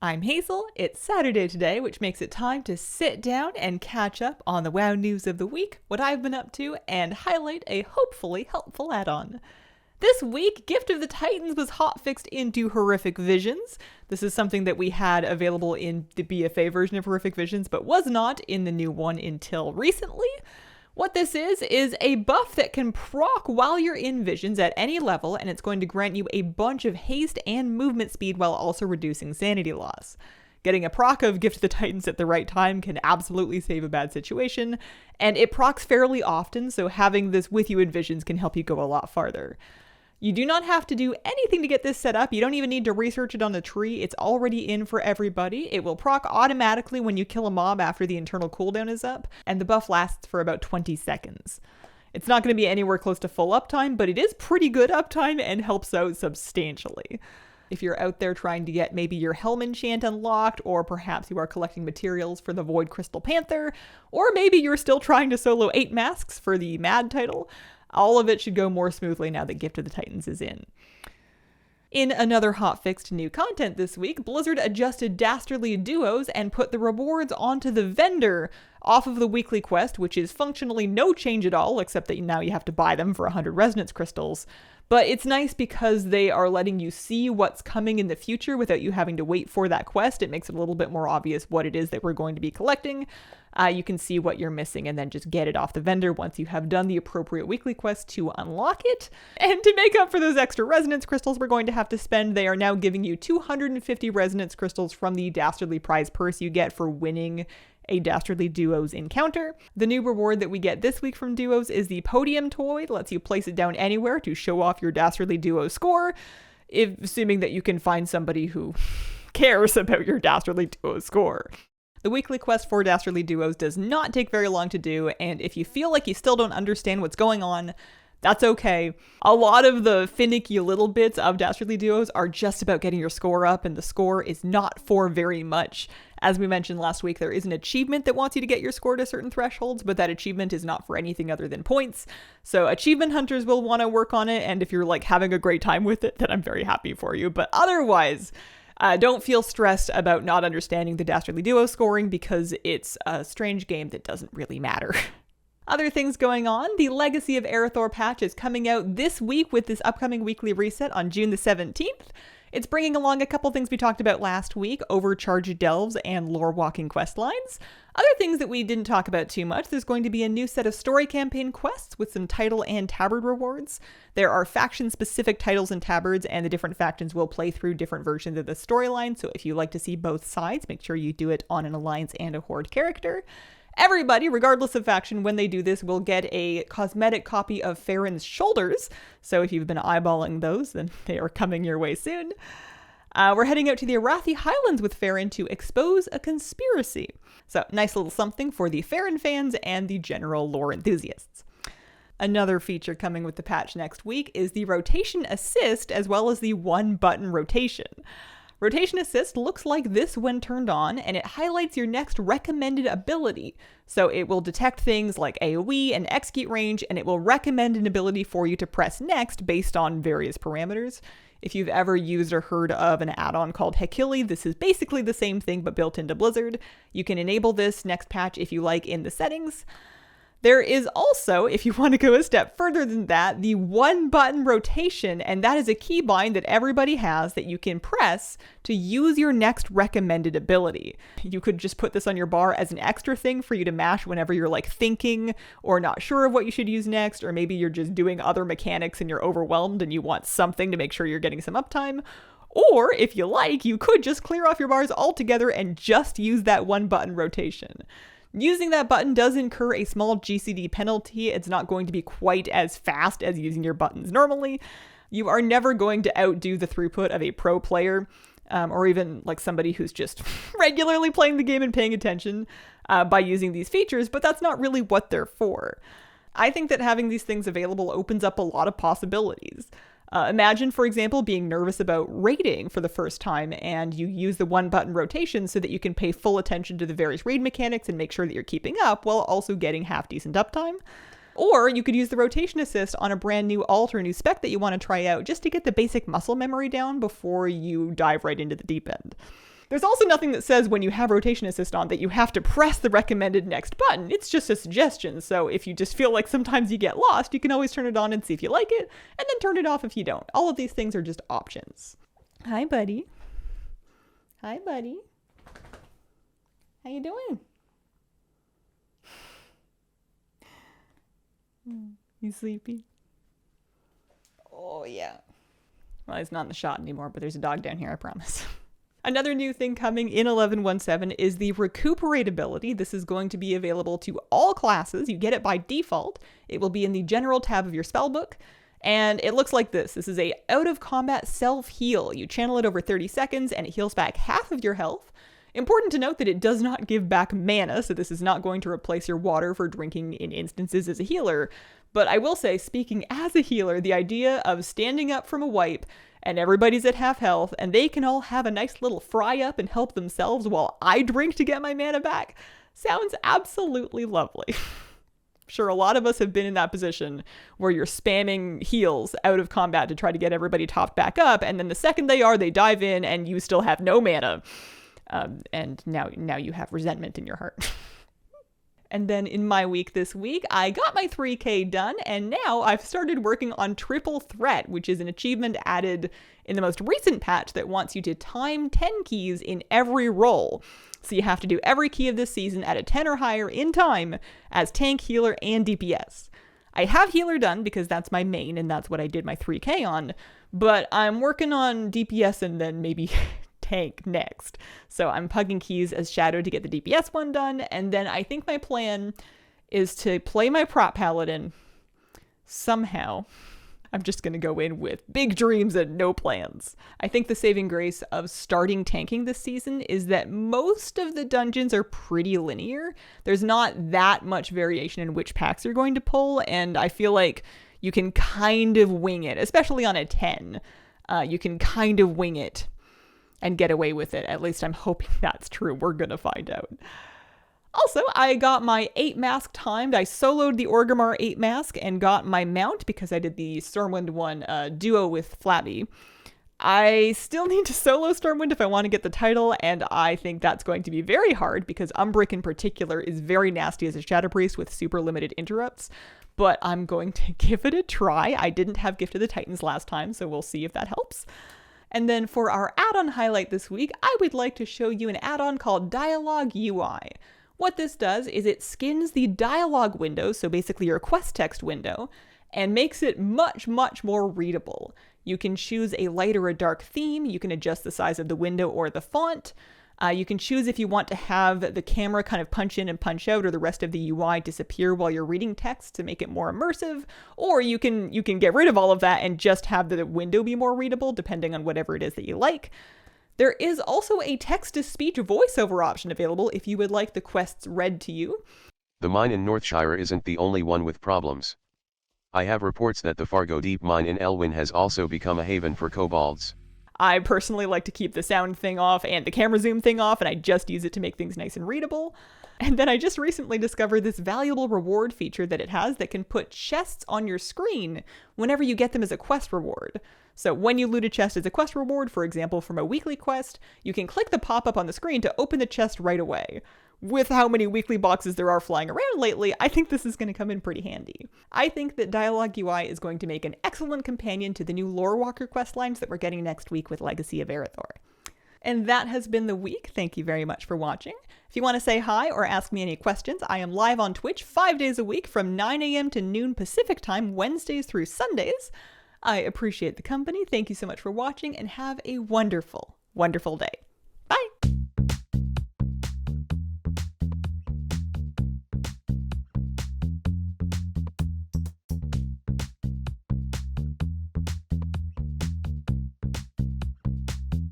I'm Hazel, it's Saturday today, which makes it time to sit down and catch up on the WoW news of the week, what I've been up to, and highlight a hopefully helpful add-on. This week, Gift of the Titans was hotfixed into Horrific Visions. This is something that we had available in the BFA version of Horrific Visions, but was not in the new one until recently. What this is a buff that can proc while you're in visions at any level, and it's going to grant you a bunch of haste and movement speed while also reducing sanity loss. Getting a proc of Gift of the Titans at the right time can absolutely save a bad situation, and it procs fairly often, so having this with you in visions can help you go a lot farther. You do not have to do anything to get this set up. You don't even need to research it on the tree. It's already in for everybody. It will proc automatically when you kill a mob after the internal cooldown is up, and the buff lasts for about 20 seconds. It's not going to be anywhere close to full uptime, but it is pretty good uptime and helps out substantially. If you're out there trying to get maybe your Helm enchant unlocked, or perhaps you are collecting materials for the Void Crystal Panther, or maybe you're still trying to solo 8 masks for the Mad title, all of it should go more smoothly now that Gift of the Titans is in. In another hotfix to new content this week, Blizzard adjusted Dastardly duos and put the rewards onto the vendor off of the weekly quest, which is functionally no change at all, except that now you have to buy them for 100 resonance crystals. But it's nice because they are letting you see what's coming in the future without you having to wait for that quest. It makes it a little bit more obvious what it is that we're going to be collecting. You can see what you're missing and then just get it off the vendor once you have done the appropriate weekly quest to unlock it. And to make up for those extra resonance crystals we're going to have to spend, they are now giving you 250 resonance crystals from the Dastardly prize purse you get for winning a Dastardly Duos encounter. The new reward that we get this week from Duos is the Podium Toy. It lets you place it down anywhere to show off your Dastardly Duo score, assuming that you can find somebody who cares about your Dastardly Duo score. The weekly quest for Dastardly Duos does not take very long to do, and if you feel like you still don't understand what's going on, that's okay. A lot of the finicky little bits of Dastardly Duos are just about getting your score up, and the score is not for very much. As we mentioned last week, there is an achievement that wants you to get your score to certain thresholds, but that achievement is not for anything other than points. So achievement hunters will want to work on it, and if you're like having a great time with it, then I'm very happy for you. But otherwise, don't feel stressed about not understanding the Dastardly Duo scoring, because it's a strange game that doesn't really matter. Other things going on, the Legacy of Arathor patch is coming out this week with this upcoming weekly reset on June the 17th. It's bringing along a couple things we talked about last week, overcharged delves and lore walking quest lines. Other things that we didn't talk about too much, there's going to be a new set of story campaign quests with some title and tabard rewards. There are faction-specific titles and tabards, and the different factions will play through different versions of the storyline, so if you like to see both sides, make sure you do it on an Alliance and a Horde character. Everybody, regardless of faction, when they do this, will get a cosmetic copy of Farron's shoulders. So if you've been eyeballing those, then they are coming your way soon. We're heading out to the Arathi Highlands with Farron to expose a conspiracy. So nice little something for the Farron fans and the general lore enthusiasts. Another feature coming with the patch next week is the rotation assist, as well as the one-button rotation. Rotation Assist looks like this when turned on, and it highlights your next recommended ability. So it will detect things like AoE and execute range, and it will recommend an ability for you to press next based on various parameters. If you've ever used or heard of an add-on called Hekili, this is basically the same thing but built into Blizzard. You can enable this next patch if you like in the settings. There is also, if you want to go a step further than that, the one-button rotation, and that is a keybind that everybody has that you can press to use your next recommended ability. You could just put this on your bar as an extra thing for you to mash whenever you're like thinking or not sure of what you should use next, or maybe you're just doing other mechanics and you're overwhelmed and you want something to make sure you're getting some uptime. Or, if you like, you could just clear off your bars altogether and just use that one-button rotation. Using that button does incur a small GCD penalty. It's not going to be quite as fast as using your buttons normally. You are never going to outdo the throughput of a pro player, or even like somebody who's just regularly playing the game and paying attention by using these features, but that's not really what they're for. I think that having these things available opens up a lot of possibilities. Imagine, for example, being nervous about raiding for the first time, and you use the one-button rotation so that you can pay full attention to the various raid mechanics and make sure that you're keeping up while also getting half-decent uptime. Or you could use the rotation assist on a brand new alt or new spec that you want to try out just to get the basic muscle memory down before you dive right into the deep end. There's also nothing that says when you have rotation assist on that you have to press the recommended next button. It's just a suggestion. So if you just feel like sometimes you get lost, you can always turn it on and see if you like it, and then turn it off if you don't. All of these things are just options. Hi, buddy. Hi, buddy. How you doing? You sleepy? Oh, yeah. Well, he's not in the shot anymore, but there's a dog down here, I promise. Another new thing coming in 11.17 is the Recuperate ability. This is going to be available to all classes. You get it by default. It will be in the general tab of your spellbook. And it looks like this. This is a out-of-combat self-heal. You channel it over 30 seconds and it heals back half of your health. Important to note that it does not give back mana, so this is not going to replace your water for drinking in instances as a healer. But I will say, speaking as a healer, the idea of standing up from a wipe and everybody's at half health and they can all have a nice little fry up and help themselves while I drink to get my mana back sounds absolutely lovely. Sure, a lot of us have been in that position where you're spamming heals out of combat to try to get everybody topped back up, and then the second they dive in and you still have no mana. And now you have resentment in your heart. And then in my week this week, I got my 3K done, and now I've started working on Triple Threat, which is an achievement added in the most recent patch that wants you to time 10 keys in every roll. So you have to do every key of this season at a 10 or higher in time as tank, healer, and DPS. I have healer done because that's my main and that's what I did my 3K on, but I'm working on DPS and then maybe tank next. So I'm pugging keys as Shadow to get the DPS one done, and then I think my plan is to play my prop paladin somehow. I'm just going to go in with big dreams and no plans. I think the saving grace of starting tanking this season is that most of the dungeons are pretty linear. There's not that much variation in which packs you're going to pull, and I feel like you can kind of wing it, especially on a 10. You can kind of wing it and get away with it. At least I'm hoping that's true. We're gonna find out. Also, I got my 8 mask timed. I soloed the Orgrimmar 8 mask and got my mount because I did the Stormwind one duo with Flabby. I still need to solo Stormwind if I want to get the title, and I think that's going to be very hard because Umbric in particular is very nasty as a Shadow Priest with super limited interrupts, but I'm going to give it a try. I didn't have Gift of the Titans last time, so we'll see if that helps. And then for our add-on highlight this week, I would like to show you an add-on called Dialogue UI. What this does is it skins the dialogue window, so basically your quest text window, and makes it much, much more readable. You can choose a light or a dark theme, you can adjust the size of the window or the font, you can choose if you want to have the camera kind of punch in and punch out or the rest of the UI disappear while you're reading text to make it more immersive, or you can get rid of all of that and just have the window be more readable depending on whatever it is that you like. There is also a text-to-speech voiceover option available if you would like the quests read to you. The mine in Northshire isn't the only one with problems. I have reports that the Fargo Deep mine in Elwyn has also become a haven for kobolds. I personally like to keep the sound thing off and the camera zoom thing off, and I just use it to make things nice and readable. And then I just recently discovered this valuable reward feature that it has that can put chests on your screen whenever you get them as a quest reward. So when you loot a chest as a quest reward, for example, from a weekly quest, you can click the pop-up on the screen to open the chest right away. With how many weekly boxes there are flying around lately, I think this is going to come in pretty handy. I think that Dialogue UI is going to make an excellent companion to the new Lorewalker questlines that we're getting next week with Legacy of Arathor. And that has been the week. Thank you very much for watching. If you want to say hi or ask me any questions, I am live on Twitch 5 days a week from 9 a.m. to noon Pacific time, Wednesdays through Sundays. I appreciate the company. Thank you so much for watching and have a wonderful, wonderful day.